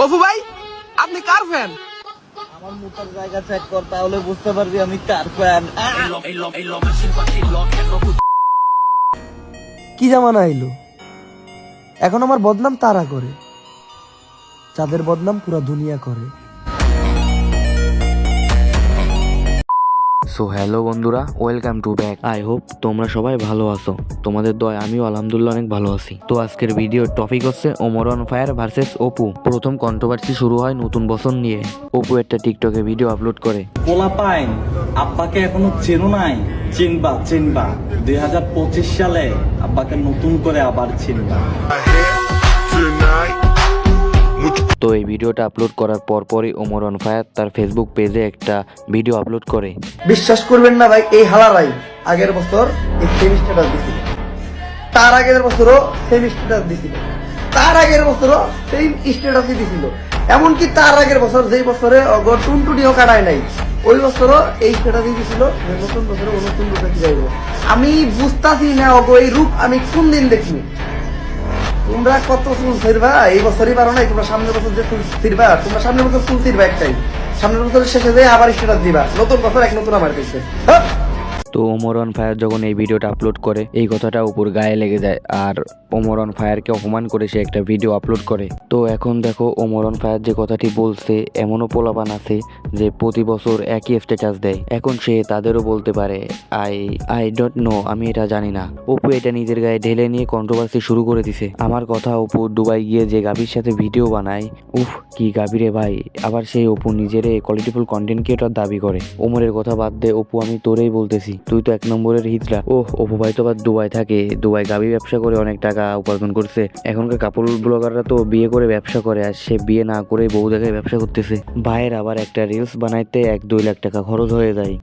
অপু ভাই, আপনি কার ফ্যান? আমার মুখের জায়গা চেক কর, তাহলে বুঝতে পারবি আমি কার ফ্যান। কি জামানা আইলো, এখন আমার বদনাম তারা করে, যাদের বদনাম পুরা দুনিয়া করে। সো হ্যালো বন্ধুরা, welcome to back. I hope তোমরা সবাই ভালো আছো। তোমাদের দয় আমিও আলহামদুলিল্লাহ অনেক ভালো আছি। তো আজকের ভিডিওর টপিক হচ্ছে Omar on fire versus Apu. প্রথম কন্ট্রোভার্সি শুরু হয় নতুন বছর নিয়ে। অপু একটা টিকটকে ভিডিও আপলোড করে। পোলা পাইন, আব্বাকে এখনো চেনো নাই? চিনবা চিনবা, 2025 সালে আব্বাকে নতুন করে আবার চিনবা। তো এই ভিডিওটা আপলোড করার পরপরই ওমর অন ফায়ার তার ফেসবুক পেজে একটা ভিডিও আপলোড করে। বিশ্বাস করবেন না ভাই, এই হালারাই আগের বছর এই সেম স্ট্যাটাস দিছিল, তার আগের বছরও সেম স্ট্যাটাস দিছিল, তার আগের বছরও সেম স্ট্যাটাসই দিছিল। এমনকি তার আগের বছর যেই বছরে টুনটুনিও কাটায় নাই, ওই বছরও এই স্ট্যাটাসই দিছিল যে নতুন বছরে ও নতুন রূপে ফিরাইব। আমি বুঝতাছি না এই রূপ আমি কোন দিন দেখি। তোমরা কত ফুল ছিড়বা, এই বছরই পারো নাই, তোমরা সামনের বছর যে ফুল ছিড়বা, তোমরা সামনের বছর ফুল ছিড়বা একটাই, সামনের বছরের শেষে যে আবার স্ট্যাটাস দিবা নতুন বছর এক নতুন আমার দেখছে। তো ওমর অন ফায়ার যখন এই ভিডিওটা আপলোড করে, এই কথাটা উপর গায়ে লেগে যায় আর ওমর অন ফায়ারকে অপমান করে সে একটা ভিডিও আপলোড করে। তো এখন দেখো ওমর অন ফায়ার যে কথাটি বলছে, এমনও পোলাপান আছে যে প্রতি বছর একই স্ট্যাটাস দেয়। এখন সে তাদেরও বলতে পারে আই ডোন্ট নো, আমি এটা জানি না। অপু এটা নিজের গায়ে ঢেলে নিয়ে কন্ট্রোভার্সি শুরু করে দিছে। আমার কথা, অপু দুবাই গিয়ে যে গাভীর সাথে ভিডিও বানায়, উফ কি গাভী রে ভাই। আবার সেই অপু নিজের কোয়ালিটিফুল কন্টেন্ট ক্রিয়েটর দাবি করে। ওমরের কথা বাদ দে অপু, আমি তোরেই বলতেছি, তুই তো এক নম্বরের হিজড়া। অপু ভাই তো আবার দুবাই থাকে, দুবাই গাভী ব্যবসা করে অনেক টাকা উপার্জন করছে। এখনকার কাপড় ব্লগাররা তো বিয়ে করে ব্যবসা করে, আর সে বিয়ে না করে বউ জায়গায় ব্যবসা করতেছে। ভাইয়ের আবার একটা রিলস বানাইতে 1-2 লাখ টাকা খরচ হয়ে যায়।